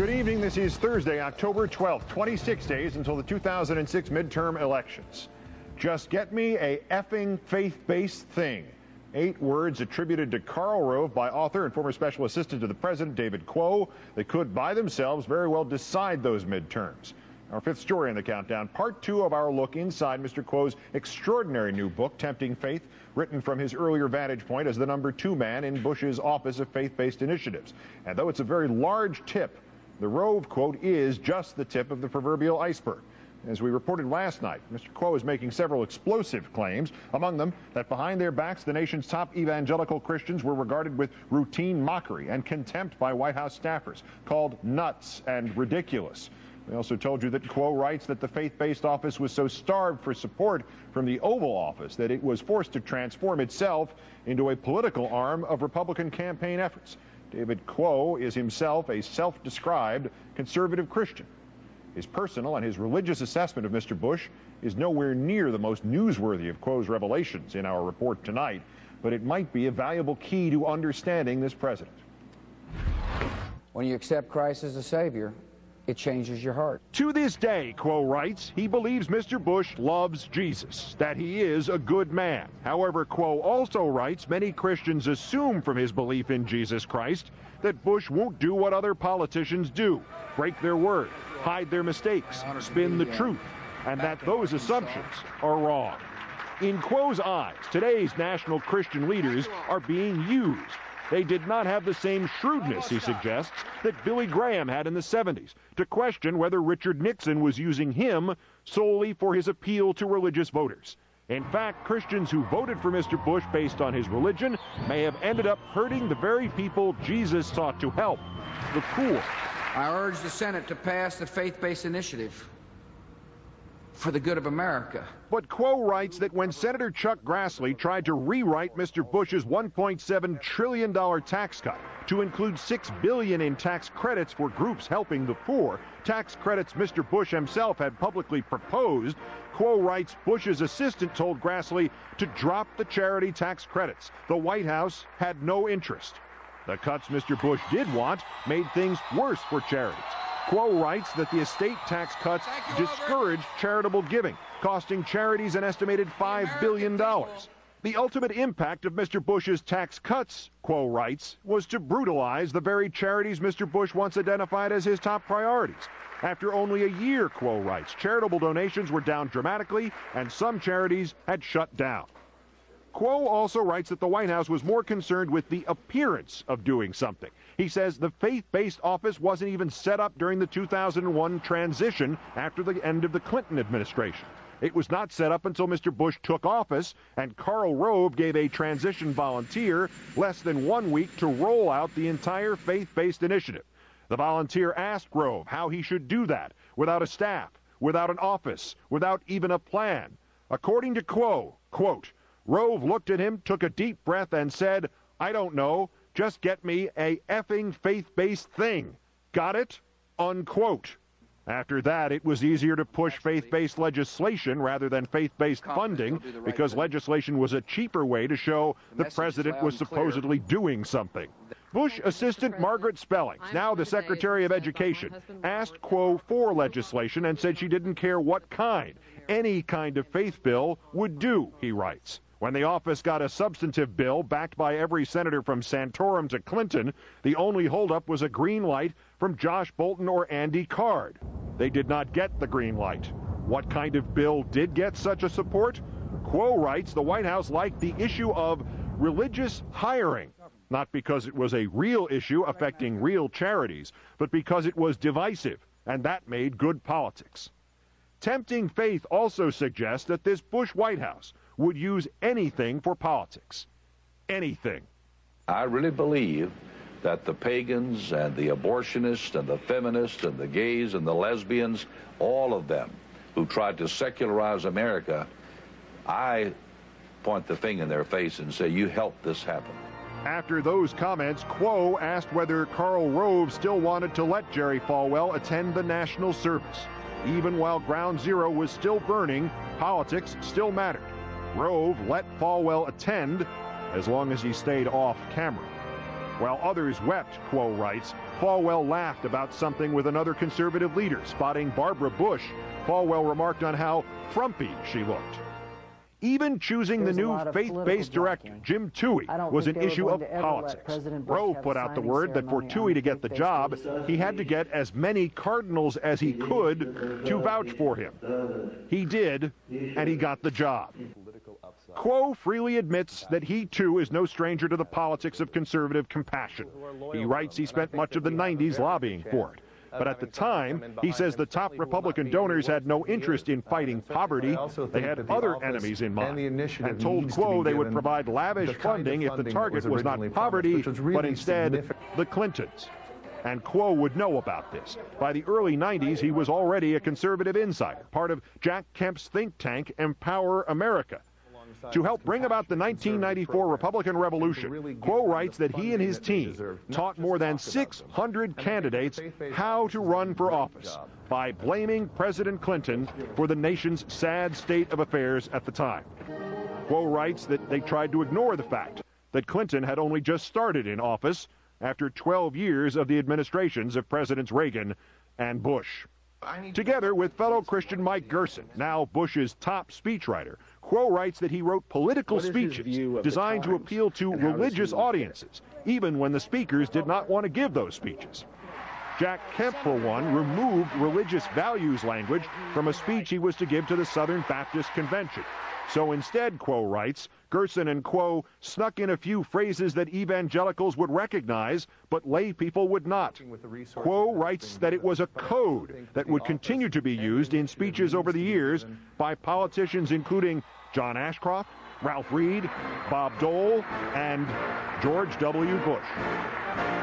Good evening. This is Thursday, October 12th, 26 days until the 2006 midterm elections. Just get me a effing faith-based thing. 8 words attributed to Karl Rove by author and former special assistant to the president, David Quo. They could, by themselves, very well decide those midterms. Our fifth story in the countdown, part 2 of our look inside Mr. Quo's extraordinary new book, Tempting Faith, written from his earlier vantage point as the number 2 man in Bush's Office of Faith-Based Initiatives. And though it's a very large tip, the Rove quote is just the tip of the proverbial iceberg. As we reported last night, Mr. Quo is making several explosive claims, among them that behind their backs the nation's top evangelical Christians were regarded with routine mockery and contempt by White House staffers, called nuts and ridiculous. We also told you that Quo writes that the faith-based office was so starved for support from the Oval Office that it was forced to transform itself into a political arm of Republican campaign efforts. David Quo is himself a self-described conservative Christian. His personal and his religious assessment of Mr. Bush is nowhere near the most newsworthy of Quo's revelations in our report tonight, but it might be a valuable key to understanding this president. When you accept Christ as a Savior, it changes your heart. To this day, Quo writes, he believes Mr. Bush loves Jesus, that he is a good man. However, Quo also writes many Christians assume from his belief in Jesus Christ that Bush won't do what other politicians do, break their word, hide their mistakes, spin the truth, and that those assumptions are wrong. In Quo's eyes, today's national Christian leaders are being used. They did not have the same shrewdness, he suggests, that Billy Graham had in the 70s to question whether Richard Nixon was using him solely for his appeal to religious voters. In fact, Christians who voted for Mr. Bush based on his religion may have ended up hurting the very people Jesus sought to help, the poor. I urge the Senate to pass the faith-based initiative for the good of America. But Quo writes that when Senator Chuck Grassley tried to rewrite Mr. Bush's $1.7 trillion tax cut to include $6 billion in tax credits for groups helping the poor, tax credits Mr. Bush himself had publicly proposed, Quo writes Bush's assistant told Grassley to drop the charity tax credits. The White House had no interest. The cuts Mr. Bush did want made things worse for charities. Quo writes that the estate tax cuts discouraged charitable giving, costing charities an estimated $5 billion. The ultimate impact of Mr. Bush's tax cuts, Quo writes, was to brutalize the very charities Mr. Bush once identified as his top priorities. After only a year, Quo writes, charitable donations were down dramatically and some charities had shut down. Quo also writes that the White House was more concerned with the appearance of doing something. He says the faith-based office wasn't even set up during the 2001 transition after the end of the Clinton administration. It was not set up until Mr. Bush took office, and Karl Rove gave a transition volunteer less than 1 week to roll out the entire faith-based initiative. The volunteer asked Rove how he should do that without a staff, without an office, without even a plan. According to Quo, quote, Rove looked at him, took a deep breath, and said, I don't know, just get me a effing faith-based thing. Got it? Unquote. After that, it was easier to push faith-based legislation rather than faith-based funding because legislation was a cheaper way to show the president was supposedly doing something. Bush assistant Margaret Spellings, now the Secretary of Education, asked Quo for legislation and said she didn't care what kind. Any kind of faith bill would do, he writes. When the office got a substantive bill backed by every senator from Santorum to Clinton, the only holdup was a green light from Josh Bolten or Andy Card. They did not get the green light. What kind of bill did get such a support? Quo writes the White House liked the issue of religious hiring, not because it was a real issue affecting real charities, but because it was divisive, and that made good politics. Tempting Faith also suggests that this Bush White House would use anything for politics. Anything. I really believe that the pagans and the abortionists and the feminists and the gays and the lesbians, all of them who tried to secularize America, I point the finger in their face and say, you helped this happen. After those comments, Quo asked whether Karl Rove still wanted to let Jerry Falwell attend the national service. Even while Ground Zero was still burning, politics still mattered. Rove let Falwell attend as long as he stayed off camera. While others wept, Quo writes, Falwell laughed about something with another conservative leader. Spotting Barbara Bush, Falwell remarked on how frumpy she looked. Even choosing the new faith-based director, Jim Toohey, was an issue of politics. Rove put out the word that for Toohey to get the job, he had to get as many cardinals as he could to vouch for him. He did, and he got the job. Quo freely admits that he, too, is no stranger to the politics of conservative compassion. He writes he spent much of the 90s lobbying for it. But at the time, he says the top Republican donors had no interest in fighting poverty. They had other enemies in mind and told Quo they would provide lavish funding if the target was not poverty, but instead the Clintons. And Quo would know about this. By the early 90s, he was already a conservative insider, part of Jack Kemp's think tank, Empower America. To help bring about the 1994 Republican Revolution, Quo writes that he and his team taught more than 600 candidates how to run for office by blaming President Clinton for the nation's sad state of affairs at the time. Quo writes that they tried to ignore the fact that Clinton had only just started in office after 12 years of the administrations of Presidents Reagan and Bush. Together with fellow Christian Mike Gerson, now Bush's top speechwriter, Quo writes that he wrote political speeches designed to appeal to religious audiences, even when the speakers did not want to give those speeches. Jack Kemp, for one, removed religious values language from a speech he was to give to the Southern Baptist Convention. So instead, Quo writes, Gerson and Quo snuck in a few phrases that evangelicals would recognize, but lay people would not. Quo writes that it was a code that would continue to be used in speeches over the years by politicians including John Ashcroft, Ralph Reed, Bob Dole, and George W. Bush.